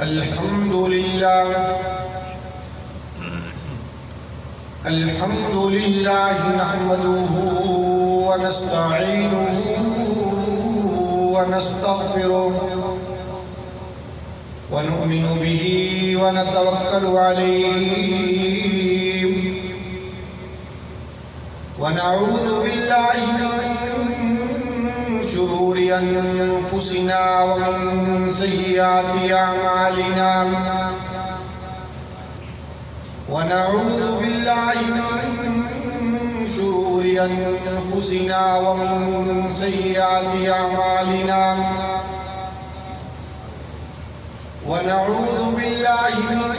الحمد لله نحمده ونستعينه ونستغفره ونؤمن به ونتوكل عليه ونعوذ بالله من شرور أنفسنا ومن سيئات أعمالنا ونعوذ بالله من شرور أنفسنا ومن سيئات أعمالنا ونعوذ بالله من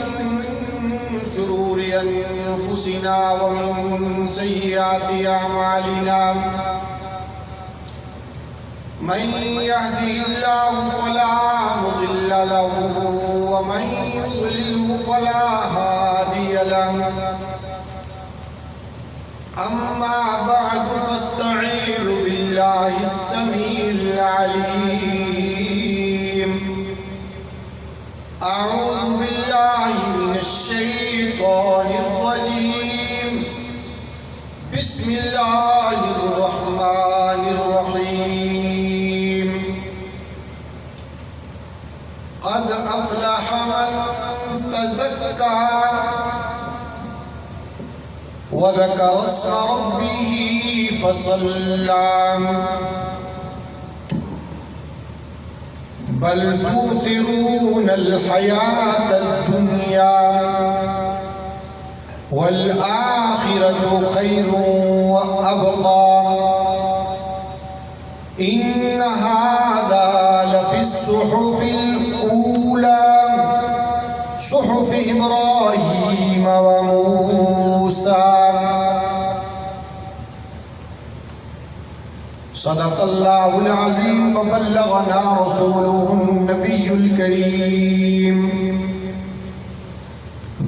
شرور أنفسنا ومن سيئات أعمالنا من يهده الله فلا مضل له ومن يضلله فلا هادي له أما بعد فاستعيذ بالله السميع العليم أعوذ بالله من الشيطان الرجيم بسم الله الرحمن الرحيم قد أفلح من تزكى وذكر اسم ربه فصلى بل تؤثرون الحياة الدنيا والآخرة خير وأبقى إن هذا لفي الصحف الأولى صحف إبراهيم وموسى صدق الله العظيم وبلغنا رسوله النبي الكريم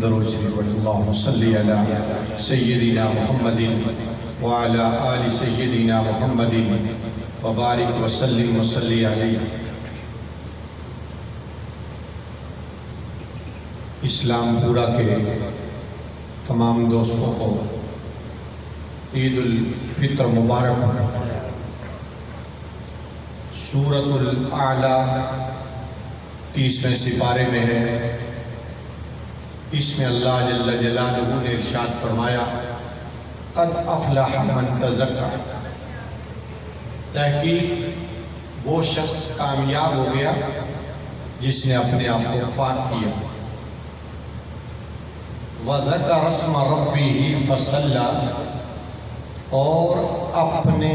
درود شریف اللهم صل على سيدنا محمد وعلى آل سيدنا محمد وبارك وسلم وصلی علیہ۔ اسلام پورا کے تمام دوستوں کو عید الفطر مبارک۔ سورۃ الاعلیٰ 30ویں سپارے میں ہے۔ اس میں اللہ جل جلالہ نے ارشاد فرمایا قد افلح من تزکا، تحقیق وہ شخص کامیاب ہو گیا جس نے اپنے آپ کو پاک کیا۔ وَذَكَرَ اسْمَ رَبِّهِ فَصَلَّى، اور اپنے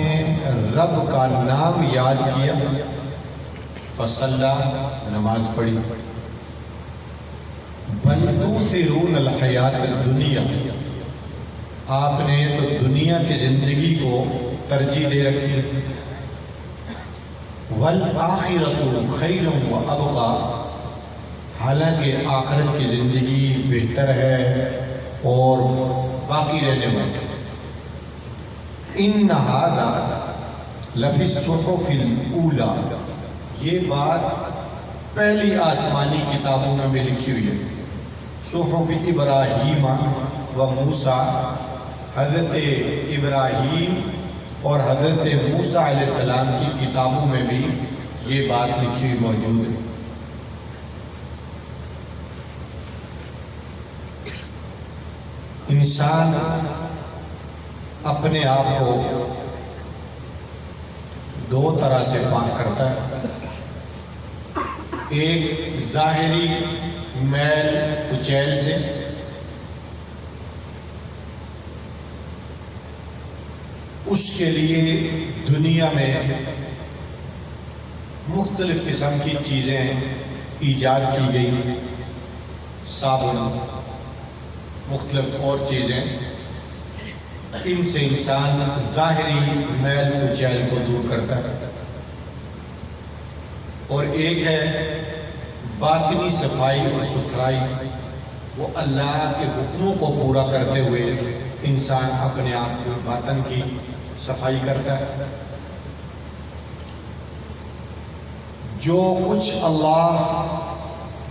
رب کا نام یاد کیا، فصلى نماز پڑھی۔ بل تؤثرون الحیات الدنیا، آپ نے تو دنیا کی زندگی کو ترجیح دے رکھی۔ والآخرۃ خیر وابقی، حالانکہ آخرت کی زندگی بہتر ہے اور باقی رہنے والی۔ ان ھذا لفی الصحف الاولی، یہ بات پہلی آسمانی کتابوں میں لکھی ہوئی ہے۔ صحف ابراہیم و موسیٰ، حضرت ابراہیم اور حضرت موسیٰ علیہ السلام کی کتابوں میں بھی یہ بات لکھی ہوئی موجود ہے۔ انسان اپنے آپ کو دو طرح سے پاک کرتا ہے، ایک ظاہری میل کچیل سے، اس کے لیے دنیا میں مختلف قسم کی چیزیں ایجاد کی گئی، صابن، مختلف اور چیزیں، ان سے انسان ظاہری میل کچیل کو دور کرتا ہے۔ اور ایک ہے باطنی صفائی اور ستھرائی، وہ اللہ کے حکموں کو پورا کرتے ہوئے انسان اپنے آپ کو باطن کی صفائی کرتا ہے۔ جو کچھ اللہ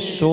100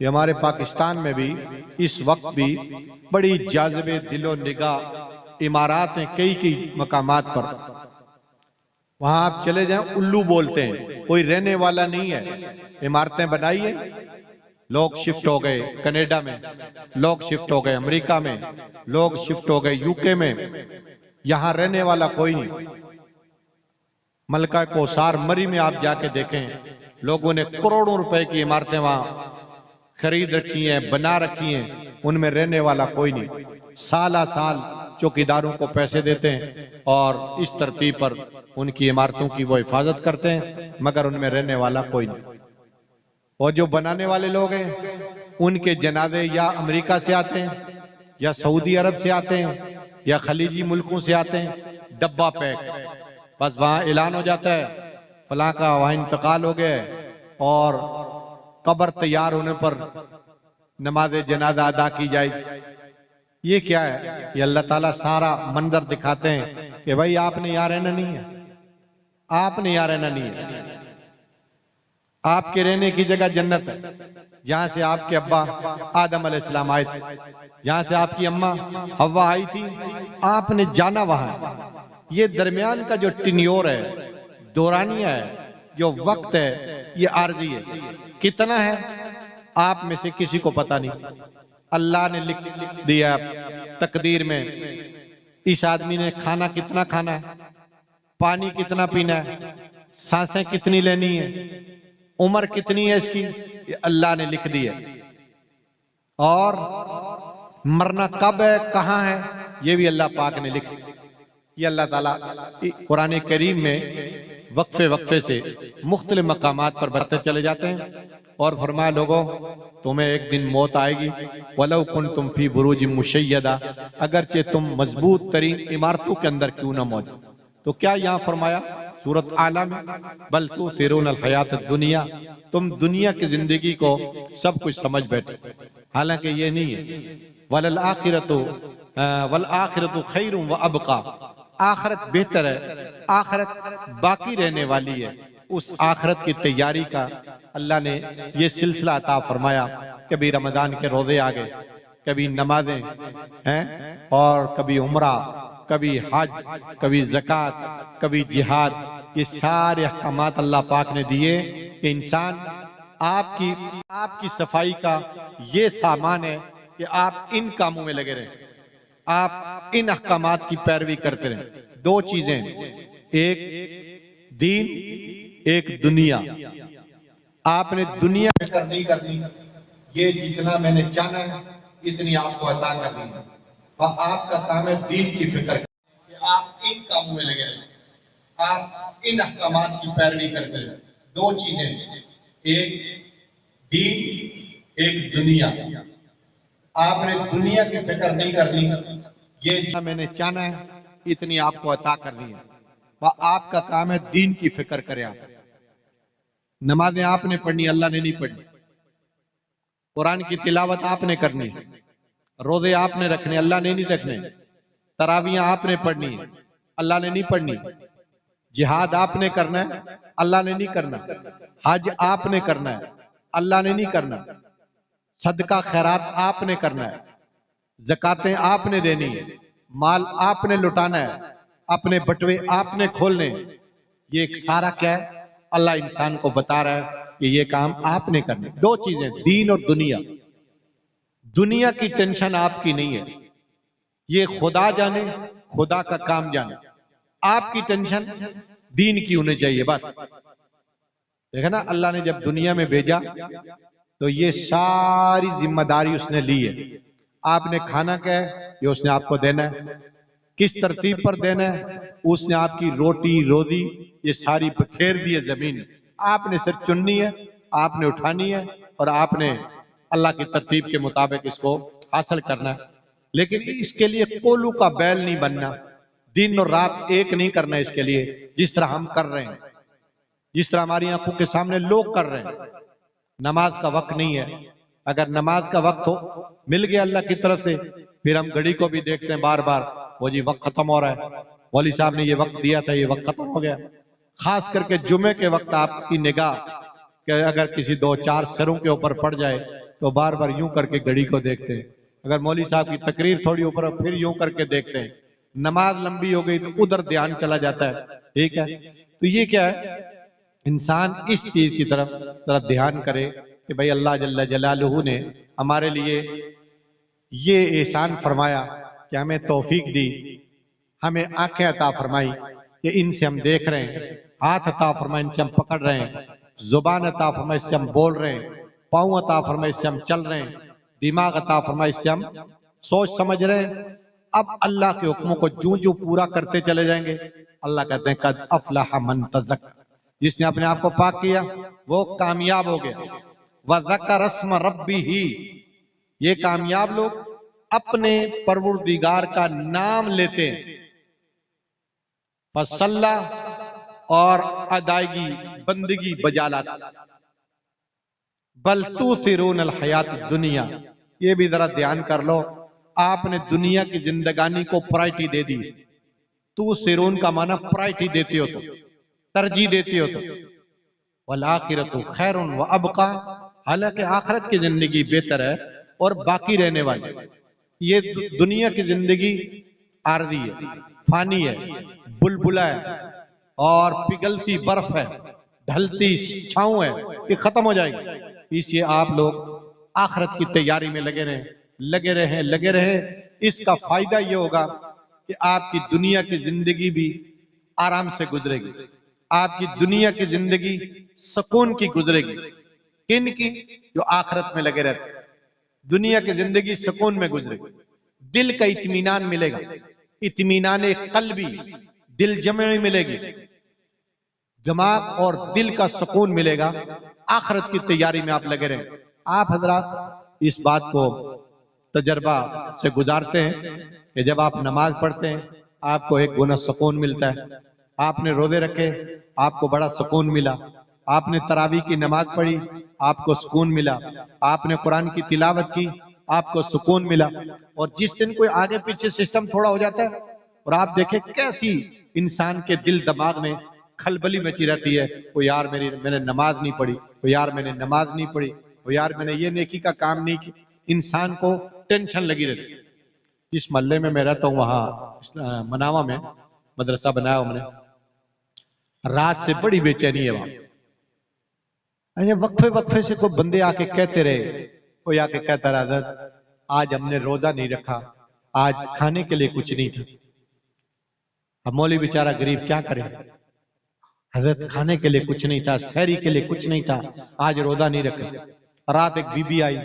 یہ ہمارے پاکستان میں بھی اس وقت بھی بڑی جاذب دل و نگاہ عمارات ہیں کئی مقامات پر. وہاں آپ چلے جائیں الو بولتے ہیں، کوئی رہنے والا نہیں ہے. عمارتیں بنائی ہیں، لوگ شفٹ ہو گئے کینیڈا میں، لوگ شفٹ ہو گئے امریکہ میں، لوگ شفٹ ہو گئے یو کے میں. یہاں رہنے والا کوئی نہیں. ملکہ کوثار مری میں آپ جا کے دیکھیں، لوگوں نے کروڑوں روپے کی عمارتیں وہاں خرید رکھی ہیں، بنا رکھی ہیں، ان میں رہنے والا کوئی نہیں. سالہ سال چوکیداروں کو پیسے دیتے ہیں اور اس ترتیب پر ان کی عمارتوں کی وہ حفاظت کرتے ہیں، مگر ان میں رہنے والا کوئی نہیں. اور جو بنانے والے لوگ ہیں ان کے جنازے یا امریکہ سے آتے ہیں یا سعودی عرب سے آتے ہیں یا خلیجی ملکوں سے آتے ہیں، ڈبہ پیک. بس وہاں اعلان ہو جاتا ہے فلاں کا وہاں انتقال ہو گیا ہے، اور قبر تیار ہونے پر نماز جنازہ ادا کی جائے. یہ کیا ہے؟ یہ اللہ تعالیٰ سارا منظر دکھاتے ہیں کہ بھائی آپ نے یہاں رہنا نہیں ہے، آپ نے یہاں رہنا نہیں ہے. آپ کے رہنے کی جگہ جنت ہے، جہاں سے آپ کے ابا آدم علیہ السلام آئے تھے، جہاں سے آپ کی اماں حوا آئی تھی، آپ نے جانا وہاں ہے. یہ درمیان کا جو ٹینیور ہے، دورانیہ ہے، جو وقت ہے، یہ عارضی ہے. کتنا ہے آپ میں سے کسی کو پتہ نہیں. اللہ نے لکھ دیا تقدیر میں اس آدمی نے کھانا کتنا کھانا ہے، پانی کتنا پینا ہے، سانسیں کتنی لینی ہے، عمر کتنی ہے اس کی، یہ اللہ نے لکھ دی ہے. اور مرنا کب ہے، کہاں ہے، یہ بھی اللہ پاک نے لکھ. یہ اللہ تعالیٰ قرآن کریم میں وقفے وقفے سے مختلف مقامات پر بڑھتے چلے جاتے ہیں اور فرمایا لوگوں تمہیں ایک دن موت آئے گی. وَلَوْ كُنْتُمْ فِي بُرُوجٍ مُشَيَّدَةٍ، اگرچہ تم مضبوط ترین عمارتوں کے اندر کیوں نہ موجود. تو کیا یہاں فرمایا سورۃ اعلیٰ میں بل تؤثرون الحیات الدنیا، تم دنیا کی زندگی کو سب کچھ سمجھ بیٹھے. حالانکہ یہ نہیں ہے. والآخرۃ خیر وابقیٰ، آخرت بہتر ہے، آخرت باقی رہنے والی ہے. اس آخرت کی تیاری کا اللہ نے یہ سلسلہ عطا فرمایا. کبھی رمضان کے روزے آگئے، کبھی نمازیں ہیں، اور کبھی عمرہ، کبھی حج، کبھی زکوٰۃ، کبھی جہاد. یہ سارے احکامات اللہ پاک نے دیے کہ انسان آپ کی صفائی کا یہ سامان ہے کہ آپ ان کاموں میں لگے رہیں، آپ ان احکامات کی پیروی کرتے رہیں. دو چیزیں، ایک دین، ایک دنیا. آپ نے دنیا فکر نہیں کرنی، یہ جتنا میں نے چاہنا ہے اتنی آپ کو عطا کرنی ہے. اور آپ کا کام ہے دین کی فکر کہ آپ ان کاموں میں لگے رہیں، آپ ان احکامات کی پیروی کرتے رہیں. دو چیزیں، ایک دین، ایک دنیا. آپ نے دنیا کی فکر نہیں کرنی، یہ جتنا میں نے چاہنا ہے اتنی آپ کو عطا کرنی ہے. آپ کا کام ہے دین کی فکر کریں. آپ نمازیں آپ نے پڑھنی، اللہ نے نہیں پڑھنی. قرآن کی تلاوت آپ نے کرنی، روزے آپ نے رکھنے، اللہ نے نہیں رکھنے. تراویحیں آپ نے پڑھنی، اللہ نے نہیں پڑھنی. جہاد آپ نے کرنا ہے، اللہ نے نہیں کرنا. حج آپ نے کرنا ہے، اللہ نے نہیں کرنا. صدقہ خیرات آپ نے کرنا ہے، زکاتیں آپ نے دینی ہے، مال آپ نے لٹانا ہے، اپنے بٹوے آپ نے کھولنے. یہ سارا کیا ہے؟ اللہ انسان کو بتا رہا ہے کہ یہ کام آپ نے کرنا. دو چیزیں، دین اور دنیا. دنیا کی ٹینشن آپ کی نہیں ہے، یہ خدا جانے، خدا کا کام جانے. آپ کی ٹینشن دین کی ہونی چاہیے بس. دیکھا نا، اللہ نے جب دنیا میں بھیجا تو یہ ساری ذمہ داری اس نے لی ہے. آپ نے کھانا کیا ہے، یہ اس نے آپ کو دینا ہے. کس ترتیب پر دینا ہے، اس نے آپ کی روٹی روزی یہ ساری بکھیر دی ہے زمین. آپ نے صرف چننی ہے، آپ نے اٹھانی ہے، اور آپ نے اللہ کی ترتیب کے مطابق اس کو حاصل کرنا ہے. لیکن اس کے لیے کولو کا بیل نہیں بننا، دن اور رات ایک نہیں کرنا اس کے لیے، جس طرح ہم کر رہے ہیں، جس طرح ہماری آنکھوں کے سامنے لوگ کر رہے ہیں. نماز کا وقت نہیں ہے. اگر نماز کا وقت ہو مل گیا اللہ کی طرف سے، پھر ہم گھڑی کو بھی دیکھتے ہیں بار بار، وہ جی وقت ختم ہو رہا ہے، مولوی صاحب نے یہ وقت دیا تھا، یہ وقت ختم ہو گیا. خاص کر کے جمعے کے وقت آپ کی نگاہ کہ اگر کسی دو چار سروں کے اوپر پڑ جائے تو بار بار یوں کر کے گھڑی کو دیکھتے ہیں، اگر مولوی صاحب کی تقریر تھوڑی اوپر پھر یوں کر کے دیکھتے ہیں، نماز لمبی ہو گئی تو ادھر دھیان چلا جاتا ہے، ٹھیک ہے؟ تو یہ کیا ہے؟ انسان اس چیز کی طرف دھیان کرے کہ بھئی اللہ جل جلالہ نے ہمارے لیے یہ احسان فرمایا کہ ہمیں توفیق دی، ہمیں آنکھیں عطا فرمائی کہ ان سے ہم دیکھ رہے ہیں، ہاتھ عطا فرمائی ان سے ہم پکڑ رہے ہیں، زبان عطا فرمائی اس سے ہم بول رہے ہیں، پاؤں عطا فرمائی اس سے ہم چل رہے ہیں، دماغ عطا فرمائی اس سے ہم سوچ سمجھ رہے ہیں۔ اب اللہ کے حکموں کو جوں جوں پورا کرتے چلے جائیں گے، اللہ کہتے ہیں قد افلح من تزکا، جس نے اپنے آپ کو پاک کیا وہ کامیاب ہو گیا۔ وذکر اسم ربہ، یہ کامیاب لوگ اپنے پروردگار کا نام لیتے ہیں، فصلہ اور ادائیگی بندگی بجا لاتے، بل توثرون الحیات الدنیا، یہ بھی ذرا دھیان کر لو، آپ نے دنیا کی زندگانی کو پرائٹی دے دی۔ توثرون کا معنی پرائٹی دیتے ہو تو، ترجیح دیتے ہو تو، والآخرۃ خیر وابقی، حالانکہ آخرت کی زندگی بہتر ہے اور باقی رہنے والی۔ یہ دنیا کی زندگی عارضی ہے، فانی ہے، بلبلہ ہے اور پگھلتی برف ہے، ڈھلتی چھاؤں ہے، یہ ختم ہو جائے گی۔ اس لیے آپ لوگ آخرت کی تیاری میں لگے رہیں۔ اس کا فائدہ یہ ہوگا کہ آپ کی دنیا کی زندگی بھی آرام سے گزرے گی، آپ کی دنیا کی زندگی سکون کی گزرے گی۔ کن کی؟ جو آخرت میں لگے رہتے ہیں، دنیا کی زندگی سکون میں گزرے گی، دل کا اطمینان ملے گا، اطمینان قلبی، دل جمعی ملے گی، دماغ اور دل کا سکون ملے گا۔ آخرت کی تیاری میں آپ لگے رہیں۔ آپ حضرات اس بات کو تجربہ سے گزارتے ہیں کہ جب آپ نماز پڑھتے ہیں آپ کو ایک گنا سکون ملتا ہے، آپ نے روزے رکھے آپ کو بڑا سکون ملا، آپ نے تراویح کی نماز پڑھی آپ کو سکون ملا، آپ نے قرآن کی تلاوت کی آپ کو سکون ملا۔ اور جس دن کوئی آگے پیچھے سسٹم تھوڑا ہو جاتا ہے اور آپ دیکھیں کیسی انسان کے دل دماغ میں کھلبلی مچی رہتی ہے، وہ یار میں نے نماز نہیں پڑھی، وہ یار میں نے نماز نہیں پڑھی، وہ یار میں نے یہ نیکی کا کام نہیں کیا، انسان کو ٹینشن لگی رہتی ہے۔ جس محلے میں رہتا ہوں وہاں مناوا میں مدرسہ بنایا ہم نے، رات سے بڑی بے چینی ہے وہاں۔ وقفے سے کوئی بندے آ کے کہتے رہے، کوئی آ کے کہتا رہا حضرت آج ہم نے روزہ نہیں رکھا، آج کھانے کے لیے کچھ نہیں تھا۔ اب مولوی بیچارہ غریب کیا کرے، حضرت کھانے کے لیے کچھ نہیں تھا، سحری کے لیے کچھ نہیں تھا، آج روزہ نہیں رکھا۔ رات ایک بی بی آئی،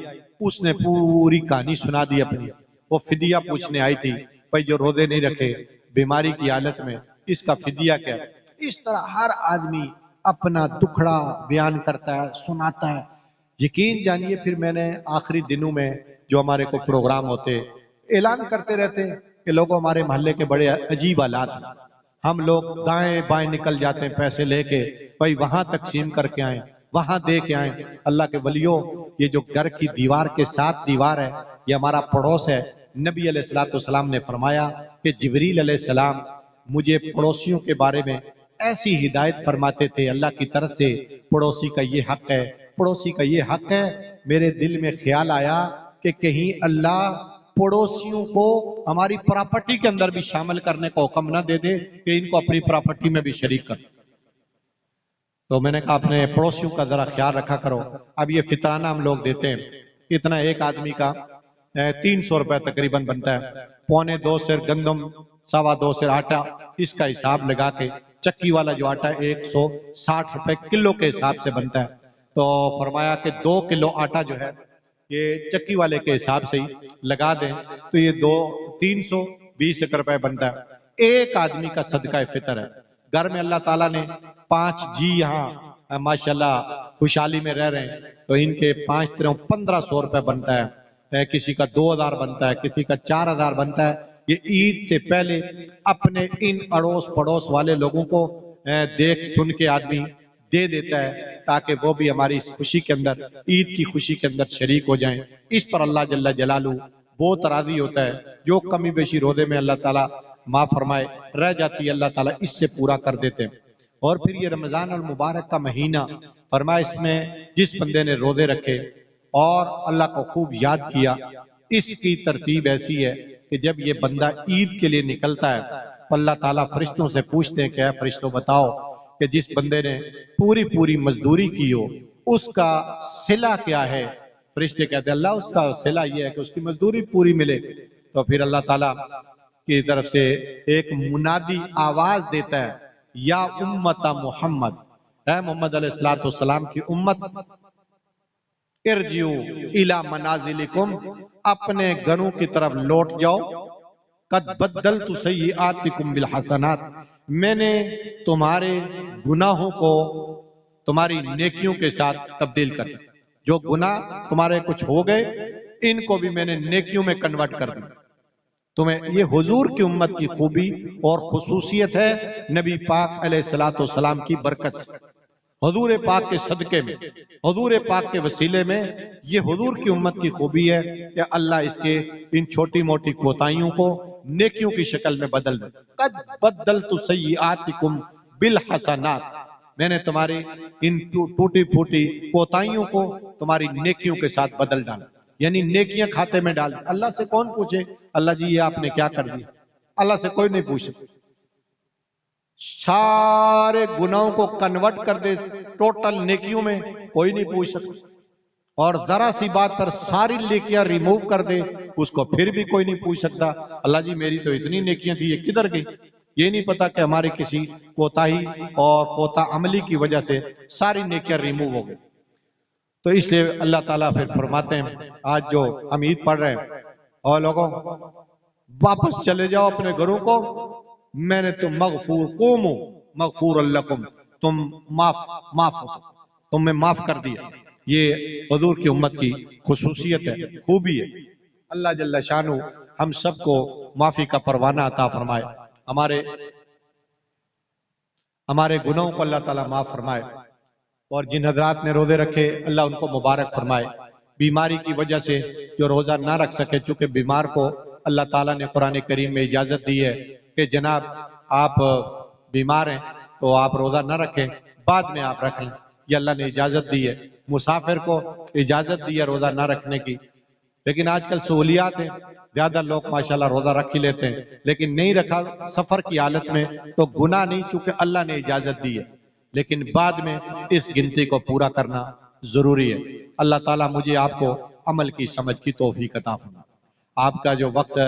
اس نے پوری کہانی سنا دی اپنی، وہ فدیہ پوچھنے آئی تھی، بھائی جو روزے نہیں رکھے بیماری کی حالت میں اس کا فدیہ کیا ہے؟ اس طرح ہر آدمی اپنا دکھڑا بیان کرتا ہے، سناتا ہے۔ یقین جانیے پھر میں نے آخری دنوں میں جو ہمارے کو پروگرام ہوتے اعلان کرتے رہتے کہ لوگوں ہمارے محلے کے بڑے عجیب حالات ہیں، ہم لوگ دائیں بائیں نکل جاتے ہیں پیسے لے کے، بھائی وہاں تقسیم کر کے آئیں، وہاں دے کے آئیں۔ اللہ کے ولیوں، یہ جو گھر کی دیوار کے ساتھ دیوار ہے یہ ہمارا پڑوس ہے۔ نبی علیہ السلام نے فرمایا کہ جبریل علیہ السلام مجھے پڑوسیوں کے بارے میں ایسی ہدایت فرماتے تھے اللہ کی طرف سے، پڑوسی کا یہ حق ہے، پڑوسی کا یہ حق ہے۔ میرے دل میں خیال آیا کہ کہیں اللہ پڑوسیوں کو ہماری پراپرٹی کے اندر بھی شامل کرنے کا حکم نہ دے دے کہ ان کو اپنی پراپرٹی میں بھی شریک کر۔ تو میں نے کہا اپنے پڑوسیوں کا ذرا خیال رکھا کرو۔ اب یہ فطرانہ ہم لوگ دیتے ہیں، اتنا ایک آدمی کا 300 روپے تقریباً بنتا ہے، 1.25 سیر گندم، 2.25 سیر آٹا، اس کا حساب لگا کے چکی والا جو آٹا 160 روپے کلو کے حساب سے بنتا ہے۔ تو فرمایا کہ 2 کلو آٹا جو ہے یہ چکی والے کے حساب سے ہی لگا دیں تو یہ 320 روپے بنتا ہے۔ ایک آدمی کا صدقہ فطر ہے۔ گھر میں اللہ تعالیٰ نے 5 جی یہاں ماشاءاللہ خوشحالی میں رہ رہے ہیں تو ان کے 5 طرح 1500 روپے بنتا ہے، کسی کا 2000 بنتا ہے، کسی کا 4000 بنتا ہے۔ یہ عید سے پہلے اپنے ان اڑوس پڑوس والے لوگوں کو دیکھ سن کے آدمی دے دیتا ہے تاکہ وہ بھی ہماری اس خوشی کے اندر، عید کی خوشی کے اندر شریک ہو جائیں۔ اس پر اللہ جل جلالہ بہت راضی ہوتا ہے۔ جو کمی بیشی روزے میں اللہ تعالیٰ معاف فرمائے رہ جاتی ہے اللہ تعالیٰ اس سے پورا کر دیتے ہیں۔ اور پھر یہ رمضان المبارک کا مہینہ، فرمایا اس میں جس بندے نے روزے رکھے اور اللہ کو خوب یاد کیا۔ اس کی ترتیب ایسی ہے کہ جب یہ بندہ عید کے لیے نکلتا ہے تو اللہ تعالیٰ فرشتوں سے پوچھتے ہیں کہ اے فرشتوں بتاؤ کہ جس بندے نے پوری مزدوری کی ہو اس کا صلہ کیا ہے؟ فرشتے کہتے ہیں اللہ اس کا صلہ یہ ہے کہ اس کی مزدوری پوری ملے۔ تو پھر اللہ تعالیٰ کی طرف سے ایک منادی آواز دیتا ہے، یا امت محمد، اے محمد علیہ السلام کی امت، ارجعوا الی منازلکم، اپنے گھروں کی طرف لوٹ جاؤ، قد بدلت سیئاتکم بالحسنات، میں نے تمہارے گناہوں کو تمہاری نیکیوں کے ساتھ تبدیل کر دیا۔ جو گناہ تمہارے کچھ ہو گئے ان کو بھی میں نے نیکیوں میں کنورٹ کر دیا۔ تمہیں یہ حضور کی امت کی خوبی اور خصوصیت ہے، نبی پاک علیہ السلام کی برکت سے، حضور پاک کے صدقے میں، حضور پاک کے وسیلے میں یہ حضور کی امت کی خوبی ہے کہ اللہ اس کے ان چھوٹی موٹی کوتاہیوں کو نیکیوں کی شکل میں بدل دے۔ قد بدلت سیئاتکم بالحسنات، میں نے تمہاری ان ٹوٹی پھوٹی کوتاہیوں کو تمہاری نیکیوں کے ساتھ بدل ڈالا، یعنی نیکیاں کھاتے میں ڈال۔ اللہ سے کون پوچھے اللہ جی یہ آپ نے کیا کر دیا؟ اللہ سے کوئی نہیں پوچھ سکتا۔ سارے گناہوں کو کنورٹ کر دے ٹوٹل نیکیوں میں، کوئی نہیں پوچھ سکتا، اور ذرا سی بات پر ساری نیکیاں ریموو کر دے اس کو پھر بھی کوئی نہیں پوچھ سکتا اللہ جی میری تو اتنی نیکیاں تھی یہ کدھر گئی؟ یہ نہیں پتا کہ ہماری کسی کوتاہی اور کوتا عملی کی وجہ سے ساری نیکیاں ریموو ہو گئی۔ تو اس لیے اللہ تعالیٰ پھر فرماتے ہیں آج جو ہم عید پڑھ رہے ہیں، اور لوگوں واپس چلے جاؤ اپنے گھروں کو، میں نے تم مغفور لکم، تم معاف ہو، تم میں معاف کر دیا۔ یہ حضور کی امت کی خصوصیت ہے، خوبی ہے۔ اللہ جل شانہ ہم سب کو معافی کا پروانہ عطا فرمائے، ہمارے گناہوں کو اللہ تعالیٰ معاف فرمائے، اور جن حضرات نے روزے رکھے اللہ ان کو مبارک فرمائے۔ بیماری کی وجہ سے جو روزہ نہ رکھ سکے، چونکہ بیمار کو اللہ تعالیٰ نے قرآن کریم میں اجازت دی ہے کہ جناب آپ بیمار ہیں تو آپ روزہ نہ رکھیں، بعد میں آپ رکھ لیں، یہ اللہ نے اجازت دی ہے۔ مسافر کو اجازت دی ہے روزہ نہ رکھنے کی، لیکن آج کل سہولیات ہیں، زیادہ لوگ ماشاءاللہ روزہ رکھ ہی لیتے ہیں، لیکن نہیں رکھا سفر کی حالت میں تو گناہ نہیں، چونکہ اللہ نے اجازت دی ہے، لیکن بعد میں اس گنتی کو پورا کرنا ضروری ہے۔ اللہ تعالیٰ مجھے آپ کو عمل کی سمجھ کی توفیق عطا فرمائے۔ آپ کا جو وقت ہے